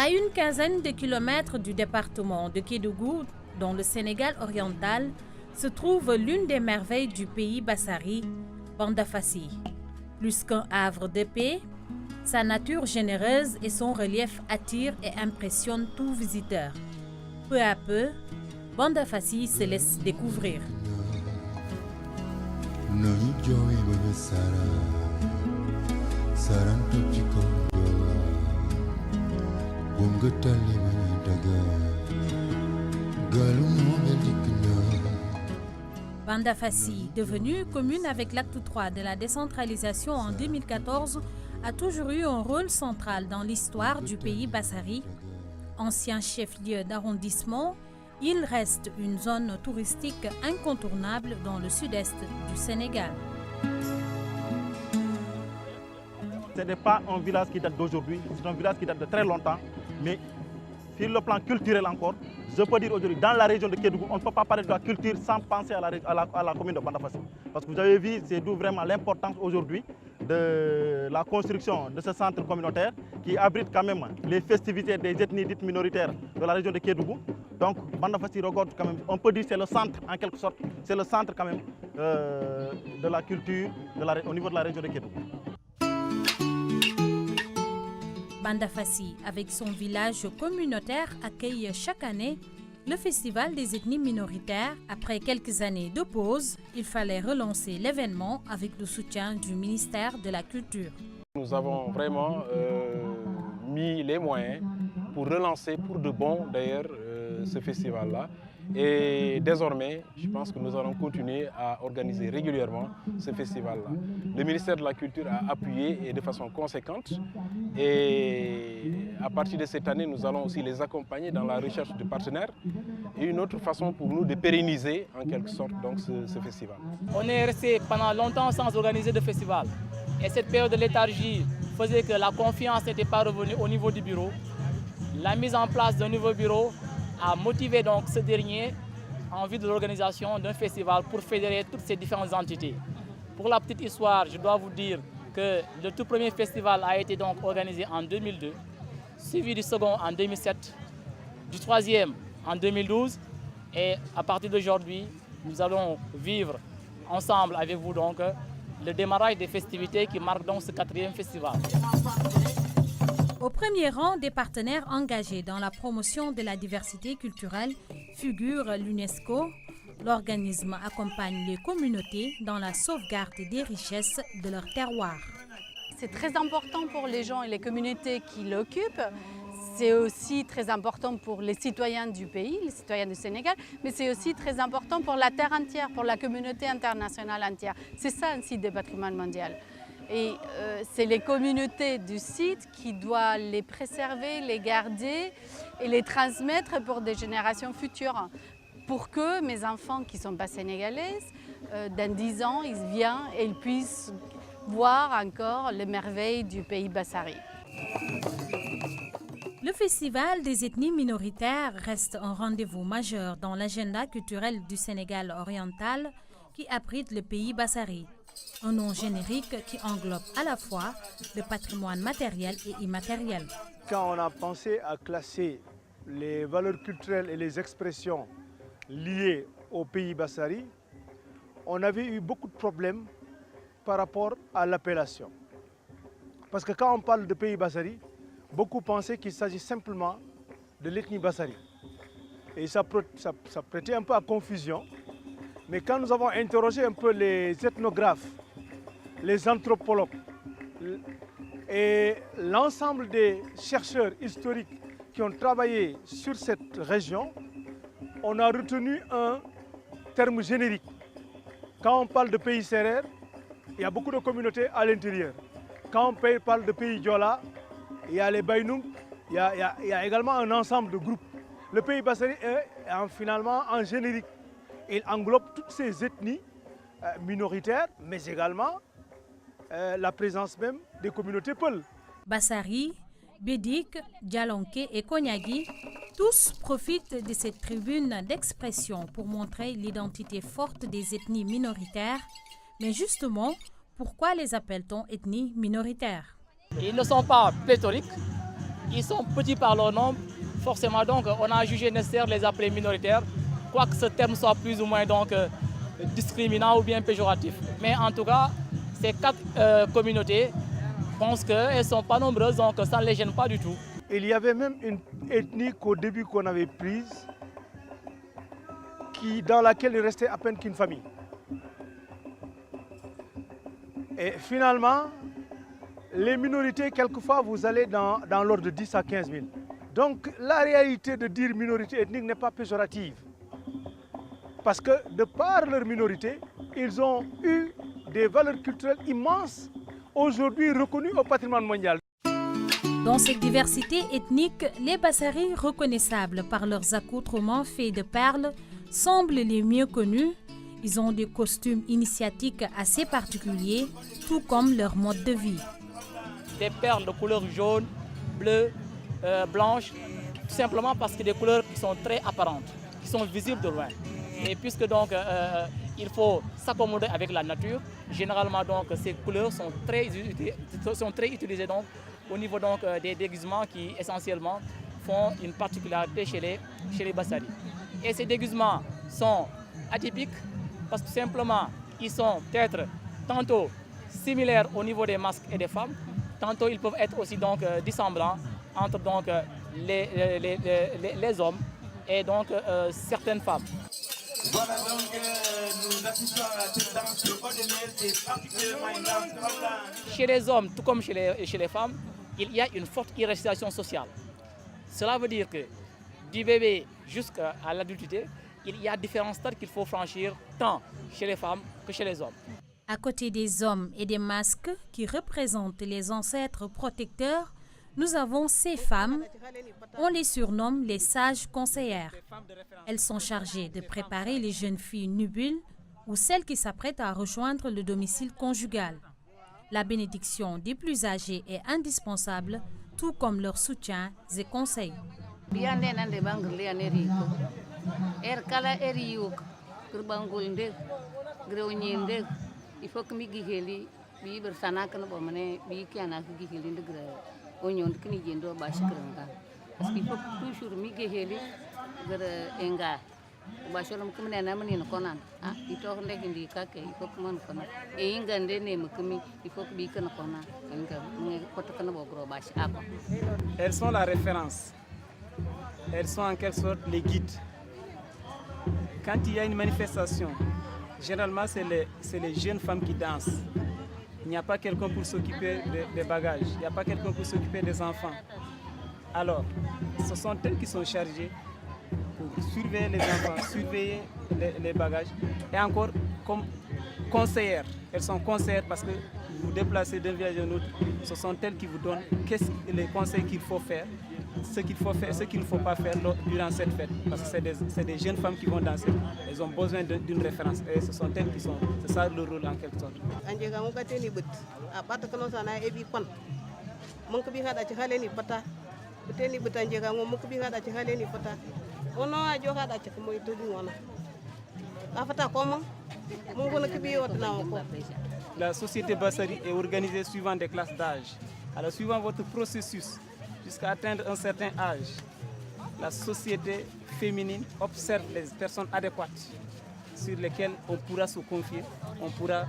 À une quinzaine de kilomètres du département de Kédougou, dans le Sénégal oriental, se trouve l'une des merveilles du pays Bassari, Bandafassi. Plus qu'un havre de paix, sa nature généreuse et son relief attirent et impressionnent tout visiteur. Peu à peu, Bandafassi se laisse découvrir. Bandafassi, devenue commune avec l'acte 3 de la décentralisation en 2014, a toujours eu un rôle central dans l'histoire du pays Bassari. Ancien chef-lieu d'arrondissement, il reste une zone touristique incontournable dans le sud-est du Sénégal. Ce n'est pas un village qui date d'aujourd'hui, c'est un village qui date de très longtemps, mais sur le plan culturel encore, je peux dire aujourd'hui, dans la région de Kédougou, on ne peut pas parler de la culture sans penser à la commune de Bandafassi. Parce que vous avez vu, c'est d'où vraiment l'importance aujourd'hui de la construction de ce centre communautaire qui abrite quand même les festivités des ethnies dites minoritaires de la région de Kédougou. Donc Bandafassi regorge quand même, on peut dire que c'est le centre en quelque sorte, c'est le centre quand même de la culture au niveau de la région de Kédougou. Bandafassi, avec son village communautaire, accueille chaque année le festival des ethnies minoritaires. Après quelques années de pause, il fallait relancer l'événement avec le soutien du ministère de la Culture. Nous avons vraiment mis les moyens pour relancer pour de bon d'ailleurs ce festival-là. Et désormais, je pense que nous allons continuer à organiser régulièrement ce festival-là. Le ministère de la Culture a appuyé et de façon conséquente. Et à partir de cette année, nous allons aussi les accompagner dans la recherche de partenaires. Et une autre façon pour nous de pérenniser en quelque sorte donc, ce festival. On est resté pendant longtemps sans organiser de festival. Et cette période de léthargie faisait que la confiance n'était pas revenue au niveau du bureau. La mise en place d'un nouveau bureau a motivé donc ce dernier en vue de l'organisation d'un festival pour fédérer toutes ces différentes entités. Pour la petite histoire, je dois vous dire que le tout premier festival a été donc organisé en 2002, suivi du second en 2007, du troisième en 2012 et à partir d'aujourd'hui, nous allons vivre ensemble avec vous donc le démarrage des festivités qui marquent donc ce quatrième festival. Au premier rang des partenaires engagés dans la promotion de la diversité culturelle figure l'UNESCO. L'organisme accompagne les communautés dans la sauvegarde des richesses de leur terroir. C'est très important pour les gens et les communautés qui l'occupent. C'est aussi très important pour les citoyens du pays, les citoyens du Sénégal, mais c'est aussi très important pour la terre entière, pour la communauté internationale entière. C'est ça un site de patrimoine mondial. Et c'est les communautés du site qui doivent les préserver, les garder et les transmettre pour des générations futures. Pour que mes enfants qui ne sont pas sénégalaises, dans 10 ans, ils viennent et ils puissent voir encore les merveilles du pays Bassari. Le Festival des ethnies minoritaires reste un rendez-vous majeur dans l'agenda culturel du Sénégal oriental qui abrite le pays Bassari. Un nom générique qui englobe à la fois le patrimoine matériel et immatériel. Quand on a pensé à classer les valeurs culturelles et les expressions liées au pays Bassari, on avait eu beaucoup de problèmes par rapport à l'appellation. Parce que quand on parle de pays Bassari, beaucoup pensaient qu'il s'agit simplement de l'ethnie Bassari. Et ça prêtait un peu à confusion. Mais quand nous avons interrogé un peu les ethnographes, les anthropologues et l'ensemble des chercheurs historiques qui ont travaillé sur cette région, on a retenu un terme générique. Quand on parle de pays sérère, il y a beaucoup de communautés à l'intérieur. Quand on parle de pays Diola, il y a les Baïnoung, il y a également un ensemble de groupes. Le pays Bassari est finalement en générique. Il englobe toutes ces ethnies minoritaires, mais également la présence même des communautés Peul. Bassari, Bédik, Djalonké et Konyagi, tous profitent de cette tribune d'expression pour montrer l'identité forte des ethnies minoritaires. Mais justement, pourquoi les appelle-t-on ethnies minoritaires? Ils ne sont pas pléthoriques, Ils sont petits par leur nombre, forcément donc on a jugé nécessaire de les appeler minoritaires, quoique ce terme soit plus ou moins donc discriminant ou bien péjoratif. Mais en tout cas, ces 4 communautés, je pense qu'elles ne sont pas nombreuses, donc ça ne les gêne pas du tout. Il y avait même une ethnie qu'au début qu'on avait prise, dans laquelle il restait à peine qu'une famille. Et finalement, les minorités, quelquefois, vous allez dans l'ordre de 10 à 15 000. Donc la réalité de dire minorité ethnique n'est pas péjorative. Parce que de par leur minorité, ils ont eu des valeurs culturelles immenses, aujourd'hui reconnues au patrimoine mondial. Dans cette diversité ethnique, les Bassaris, reconnaissables par leurs accoutrements faits de perles, semblent les mieux connus. Ils ont des costumes initiatiques assez particuliers, tout comme leur mode de vie. Des perles de couleur jaune, bleue, blanche, tout simplement parce que des couleurs qui sont très apparentes, qui sont visibles de loin. Et puisque donc il faut s'accommoder avec la nature, généralement donc ces couleurs sont très utilisées donc au niveau donc des déguisements qui essentiellement font une particularité chez les Bassaris. Et ces déguisements sont atypiques parce que simplement ils sont peut-être tantôt similaires au niveau des masques et des femmes, tantôt ils peuvent être aussi donc dissemblants entre donc les hommes et donc certaines femmes. Voilà donc nous assistons à cette danse ordinaire qui est particulièrement une danse de Chez les hommes, tout comme chez les femmes, il y a une forte hiérarchisation sociale. Cela veut dire que du bébé jusqu'à l'adultité, il y a différents stades qu'il faut franchir tant chez les femmes que chez les hommes. À côté des hommes et des masques qui représentent les ancêtres protecteurs, nous avons ces femmes. On les surnomme les sages conseillères. Elles sont chargées de préparer les jeunes filles nubiles ou celles qui s'apprêtent à rejoindre le domicile conjugal. La bénédiction des plus âgés est indispensable, tout comme leur soutien et conseils. Onyon kini jendo ba shikran parce qu'il faut toujours migéheli gere enga ba sholom kumne na mani no konan il to hande gindi kake il faut man konan e ingande ne mukumi il faut bi kana konan enga ngi koto kana bo gro ba shako. Elles sont la référence. Elles sont en quelque sorte les guides. Quand il y a une manifestation, généralement c'est les jeunes femmes qui dansent. Il n'y a pas quelqu'un pour s'occuper des bagages, il n'y a pas quelqu'un pour s'occuper des enfants. Alors, ce sont elles qui sont chargées pour surveiller les enfants, surveiller les bagages. Et encore, comme conseillères, elles sont conseillères parce que vous vous déplacez d'un village à un autre, ce sont elles qui vous donnent les conseils qu'il faut faire, ce qu'il faut faire, ce qu'il ne faut pas faire durant cette fête. Parce que c'est des jeunes femmes qui vont danser. Elles ont besoin d'une référence. Et ce sont elles qui sont... C'est ça le rôle en quelque sorte. La société Bassari est organisée suivant des classes d'âge. Alors suivant votre processus, jusqu'à atteindre un certain âge, la société féminine observe les personnes adéquates sur lesquelles on pourra se confier, on pourra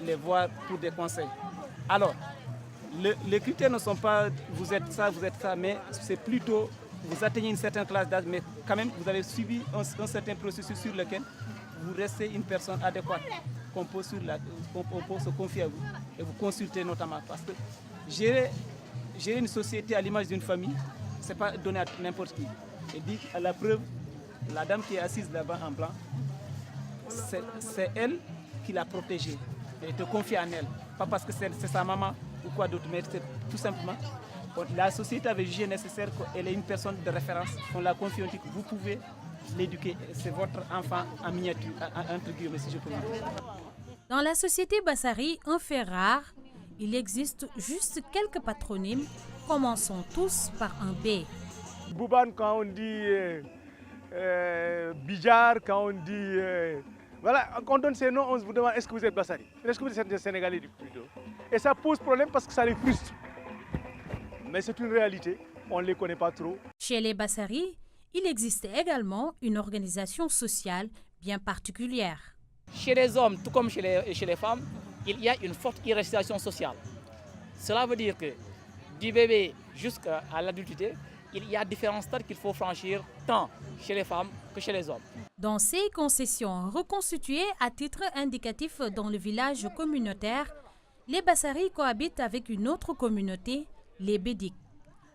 les voir pour des conseils. Alors, les critères ne sont pas vous êtes ça, mais c'est plutôt vous atteignez une certaine classe d'âge, mais quand même vous avez suivi un certain processus sur lequel vous restez une personne adéquate qu'on peut se confier à vous et vous consulter notamment. Parce que gérer une société à l'image d'une famille, ce n'est pas donné à n'importe qui. Et dit à la preuve, la dame qui est assise là-bas en blanc, c'est elle qui l'a protégée. Elle te confie en elle. Pas parce que c'est sa maman ou quoi d'autre, mais c'est tout simplement. La société avait jugé nécessaire qu'elle ait une personne de référence. On l'a confié, on dit que vous pouvez l'éduquer. C'est votre enfant en miniature, entre guillemets, si je peux le dire. Dans la société Bassari, un fait rare, il existe juste quelques patronymes. Commençons tous par un B. Bouban, quand on dit Bijar, quand on dit... voilà, quand on donne ces noms, on se vous demande est-ce que vous êtes Bassari? Est-ce que vous êtes Sénégalais plutôt? Et ça pose problème parce que ça les frustre. Mais c'est une réalité, on ne les connaît pas trop. Chez les Bassari, il existe également une organisation sociale bien particulière. Chez les hommes, tout comme chez les femmes, il y a une forte hiérarchisation sociale. Cela veut dire que du bébé jusqu'à l'adultité, il y a différents stades qu'il faut franchir tant chez les femmes que chez les hommes. Dans ces concessions reconstituées à titre indicatif dans le village communautaire, les Bassari cohabitent avec une autre communauté, les Bédiks.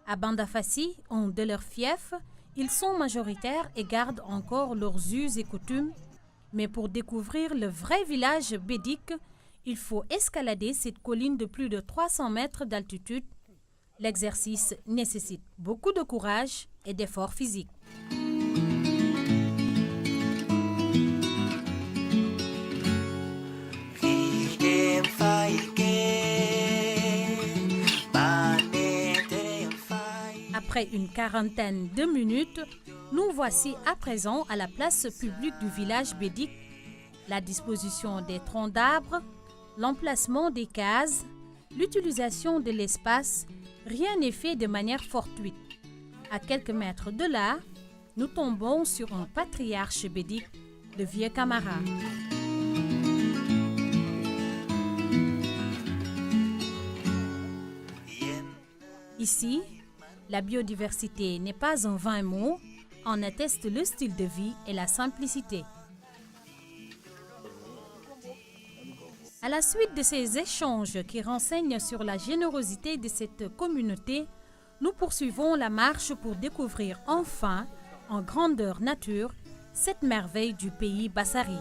À Bandafassi, un de leurs fiefs, ils sont majoritaires et gardent encore leurs us et coutumes. Mais pour découvrir le vrai village bédik, il faut escalader cette colline de plus de 300 mètres d'altitude. L'exercice nécessite beaucoup de courage et d'efforts physiques. Après une quarantaine de minutes, nous voici à présent à la place publique du village bédik. La disposition des troncs d'arbres, l'emplacement des cases, l'utilisation de l'espace, rien n'est fait de manière fortuite. À quelques mètres de là, nous tombons sur un patriarche bédik, le vieux Camara. Ici, la biodiversité n'est pas un vain mot, en atteste le style de vie et la simplicité. À la suite de ces échanges qui renseignent sur la générosité de cette communauté, nous poursuivons la marche pour découvrir enfin, en grandeur nature, cette merveille du pays Bassari.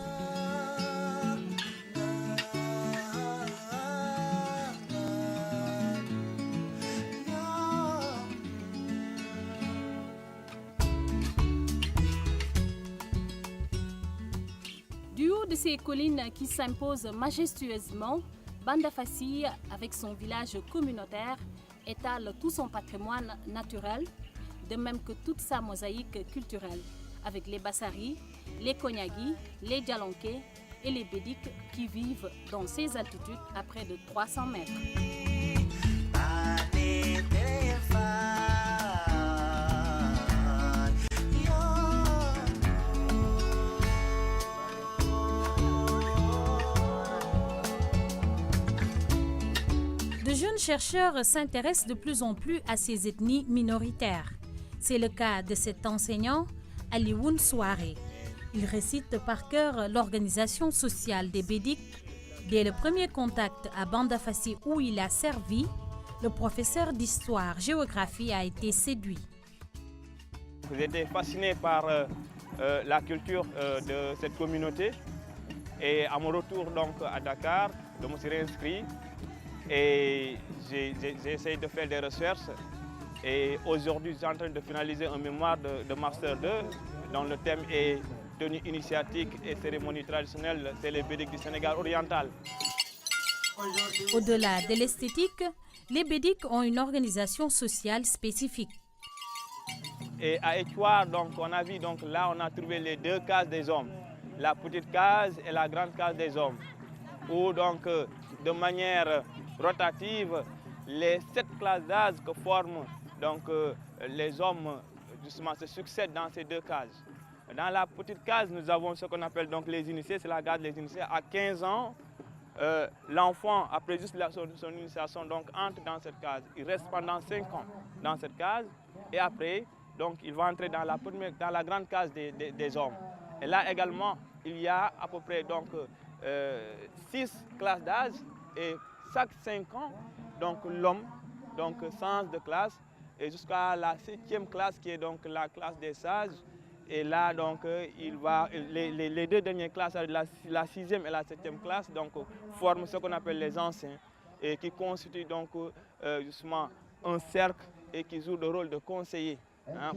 Du haut de ces collines qui s'imposent majestueusement, Bandafassi, avec son village communautaire, étale tout son patrimoine naturel, de même que toute sa mosaïque culturelle, avec les Bassari, les Konyagi, les Djalanké et les Bédiks qui vivent dans ces altitudes à près de 300 mètres. De jeunes chercheurs s'intéressent de plus en plus à ces ethnies minoritaires. C'est le cas de cet enseignant, Alioune Souaré. Il récite par cœur l'organisation sociale des Bédiks. Dès le premier contact à Bandafassi où il a servi, le professeur d'histoire-géographie a été séduit. J'étais fasciné par la culture de cette communauté et à mon retour donc à Dakar, je me suis réinscrit et j'ai essayé de faire des recherches. Et aujourd'hui, je suis en train de finaliser un mémoire de Master 2 dont le thème est tenue initiatique et cérémonie traditionnelle, c'est les Bédiks du Sénégal oriental. Au-delà de l'esthétique, les Bédiks ont une organisation sociale spécifique. Et à Échoir, donc, on a vu, donc, là, on a trouvé les deux cases des hommes, la petite case et la grande case des hommes, où donc, de manière rotative, les 7 classes d'âge que forment donc, les hommes justement, se succèdent dans ces deux cases. Dans la petite case, nous avons ce qu'on appelle donc, les initiés, c'est la case des initiés. À 15 ans, l'enfant, après juste son initiation, donc, entre dans cette case. Il reste pendant 5 ans dans cette case et après, donc, il va entrer dans la grande case des hommes. Et là également, il y a à peu près donc, 6 classes d'âge et chaque 5 ans, donc, l'homme donc, change de classe et jusqu'à la 7e classe qui est donc la classe des sages. Et là, donc, les deux dernières classes, la 6e et la 7e classe, donc, forment ce qu'on appelle les anciens et qui constituent donc, justement un cercle et qui jouent le rôle de conseiller hein,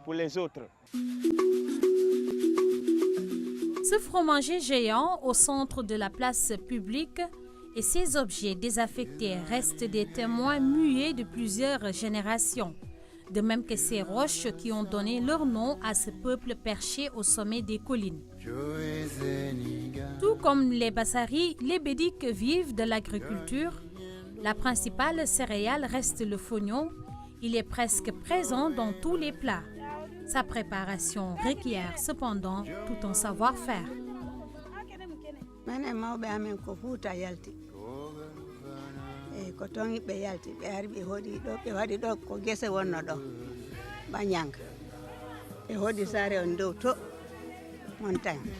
pour les autres. Ce fromager géant au centre de la place publique et ces objets désaffectés restent des témoins muets de plusieurs générations. De même que ces roches qui ont donné leur nom à ce peuple perché au sommet des collines. Tout comme les Bassari, les Bédiks vivent de l'agriculture. La principale céréale reste le fognon. Il est presque présent dans tous les plats. Sa préparation requiert cependant tout un savoir-faire. Ko ton ɓe yalti ɓe ari ɓe hoɗi ɗo ɓe waɗi ɗo ko gese wonno ɗo bañanga ɓe hoɗi saare on dow to montagne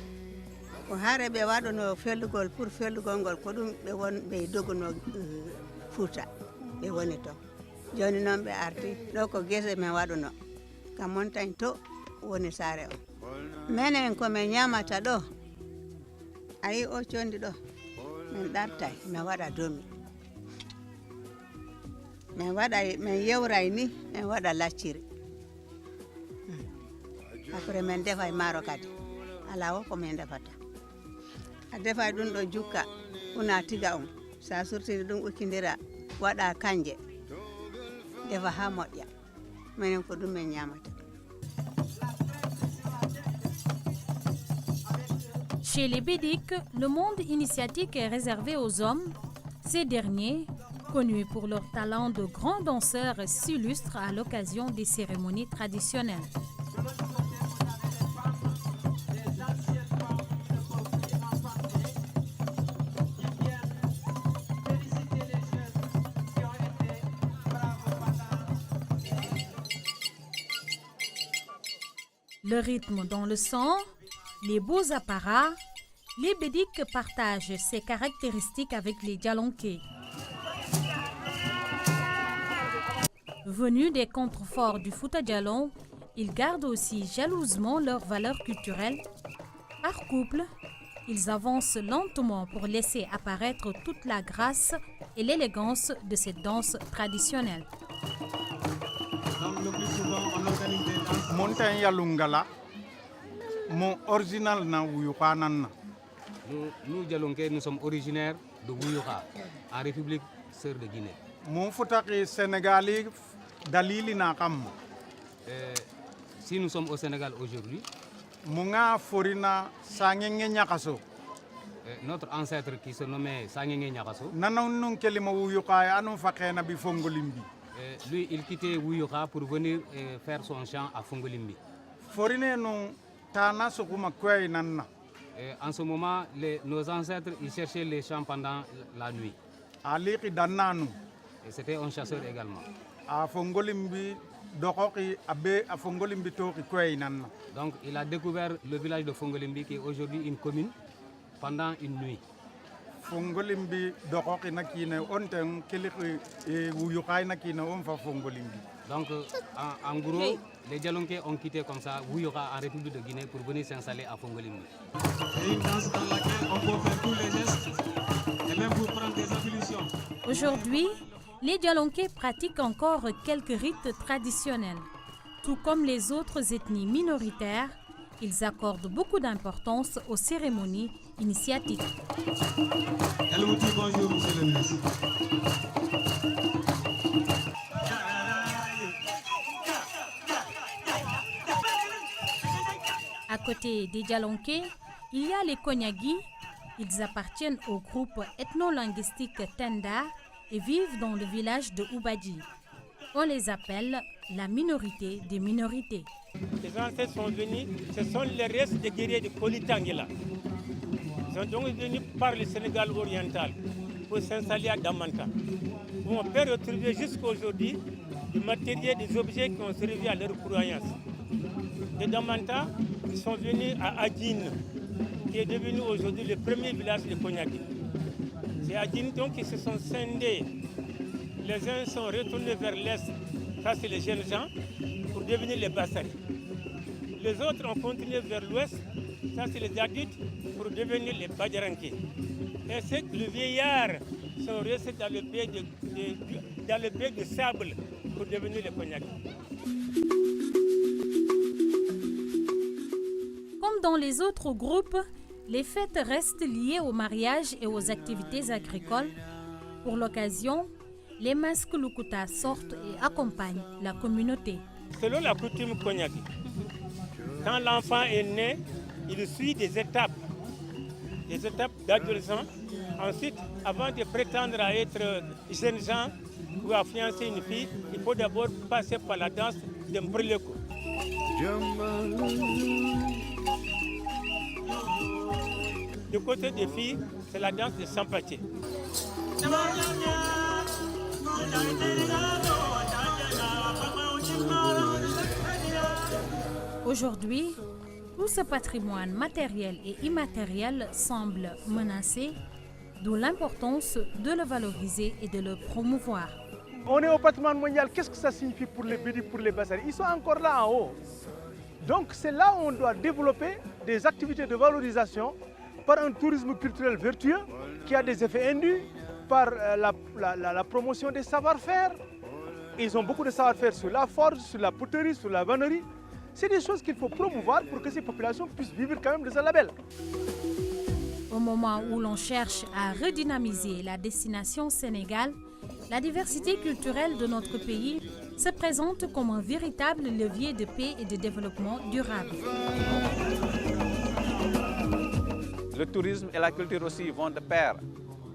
ko haare ɓe waɗono fellugol pour fellugol ngol ko ɗum ɓe won ɓe doguno Fouta ɓe woni ton joni noon ɓe arti ɗo ko gese men waɗuno kam montagne to woni saare on minen komin ñamata ɗo ayi o condi ɗo min ɗartay min waɗa domi min yewray ni min waɗa lacciri après min defay maaro kadi ala wo ko min defata a defay ɗum ɗo jukka una tiga on sa surtini ɗum ukkidira waɗa kanje defa ha moƴƴa minen ko ɗum min ñamata. Chez les Bédiques, le monde initiatique est réservé aux hommes. Ces derniers, connus pour leur talent de grands danseurs, s'illustrent à l'occasion des cérémonies traditionnelles. Le rythme dans le sang, les beaux apparats, les Bédiques partagent ces caractéristiques avec les Djalonkés. Venus des contreforts du Fouta Djalon, ils gardent aussi jalousement leurs valeurs culturelles. Par couple, ils avancent lentement pour laisser apparaître toute la grâce et l'élégance de cette danse traditionnelle. Donc le plus souvent, on organise des danses. Montagne Yalungala, mon original na Wuyuka nanna. Nous Djalonkais, nous sommes originaires de Wuyuka, en République sœur de Guinée. Mon Foutaki Sénégalais, Dalili Nakam. Si nous sommes au Sénégal aujourd'hui, Munga Forina Sangenge Nyakaso. Notre ancêtre qui se nommait Sangenge Nyakaso. Nananun Kelima Wuyuka, Anu Fakena Bifongolimbi. Lui, il quittait Wuyuka pour venir faire son chant à Fongolimbi. Forine non Tana Sokuma Kwei Nanna. En ce moment, nos ancêtres ils cherchaient les champs pendant la nuit. Aliki Dananu. Et c'était un chasseur également. A Fongolimbi, Dokoki, Abe, a Fongolimbi Toki Kwei Nanna. Donc il a découvert le village de Fongolimbi qui est aujourd'hui une commune pendant une nuit. Fongolimbi Dokoki Nakine, Onten, Keliki, Wuyukai Nakine, Onfa Fongolimbi. Donc en gros, les Djalonkais ont quitté comme ça Wuyuka en République de Guinée pour venir s'installer à Fongolimbi. C'est une danse dans laquelle on peut faire tous les gestes et même pour prendre des ablutions. Aujourd'hui, les Djalonkais pratiquent encore quelques rites traditionnels. Tout comme les autres ethnies minoritaires, ils accordent beaucoup d'importance aux cérémonies initiatiques. Elle vous dit bonjour, monsieur le ministre. À côté des Djalonkais, il y a les Konyagi. Ils appartiennent au groupe ethno-linguistique Tenda et vivent dans le village de Oubadji. On les appelle la minorité des minorités. Les ancêtres sont venus, ce sont les restes des guerriers de Kolitangela. Ils sont donc venus par le Sénégal oriental pour s'installer à Damanta, où on peut retrouver jusqu'à aujourd'hui du matériel, des objets qui ont servi à leur croyance. De Damanta, ils sont venus à Adjine, qui est devenu aujourd'hui le premier village de Konyaki. C'est Adjine donc qui se sont scindés. Les uns sont retournés vers l'est, ça c'est les jeunes gens, pour devenir les Bassari. Les autres ont continué vers l'ouest, ça c'est les adultes, pour devenir les Badjaranké. Et c'est que les vieillards sont restés dans le pays de sable pour devenir les Konyaki. Comme dans les autres groupes, les fêtes restent liées au mariage et aux activités agricoles. Pour l'occasion, les masques Lukuta sortent et accompagnent la communauté. Selon la coutume Konyaki, quand l'enfant est né, il suit des étapes d'adolescent. Ensuite, avant de prétendre à être jeune gens ou à fiancer une fille, il faut d'abord passer par la danse de Mbreleko. Du côté des filles, c'est la danse de Sampaté. Aujourd'hui, tout ce patrimoine matériel et immatériel semble menacé, d'où l'importance de le valoriser et de le promouvoir. On est au patrimoine mondial, qu'est-ce que ça signifie pour les Bédis, pour les Bassaris? Ils sont encore là en haut. Donc c'est là où on doit développer des activités de valorisation par un tourisme culturel vertueux qui a des effets indus, par la promotion des savoir-faire. Ils ont beaucoup de savoir-faire sur la forge, sur la poterie, sur la vannerie. C'est des choses qu'il faut promouvoir pour que ces populations puissent vivre quand même de ce label. Au moment où l'on cherche à redynamiser la destination Sénégal, la diversité culturelle de notre pays se présente comme un véritable levier de paix et de développement durable. Le tourisme et la culture aussi vont de pair.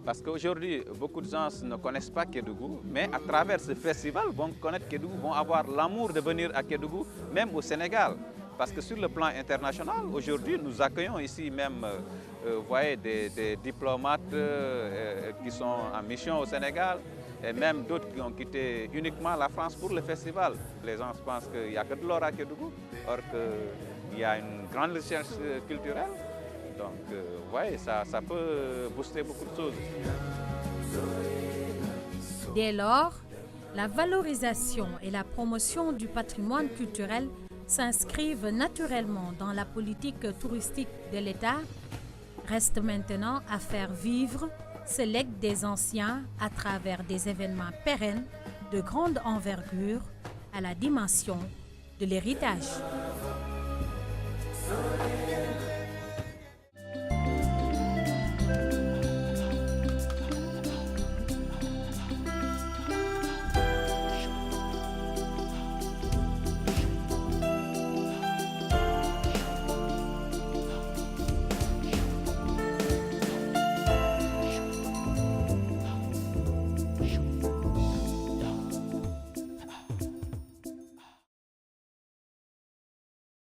Parce qu'aujourd'hui, beaucoup de gens ne connaissent pas Kédougou, mais à travers ce festival, vont connaître Kédougou, vont avoir l'amour de venir à Kédougou, même au Sénégal. Parce que sur le plan international, aujourd'hui, nous accueillons ici même voyez, des diplomates qui sont en mission au Sénégal, et même d'autres qui ont quitté uniquement la France pour le festival. Les gens pensent qu'il n'y a que de l'or à Kédougou, or qu'il y a une grande recherche culturelle. Donc, ouais, ça peut booster beaucoup de choses. Dès lors, la valorisation et la promotion du patrimoine culturel s'inscrivent naturellement dans la politique touristique de l'État. Reste maintenant à faire vivre ce legs des anciens à travers des événements pérennes de grande envergure à la dimension de l'héritage.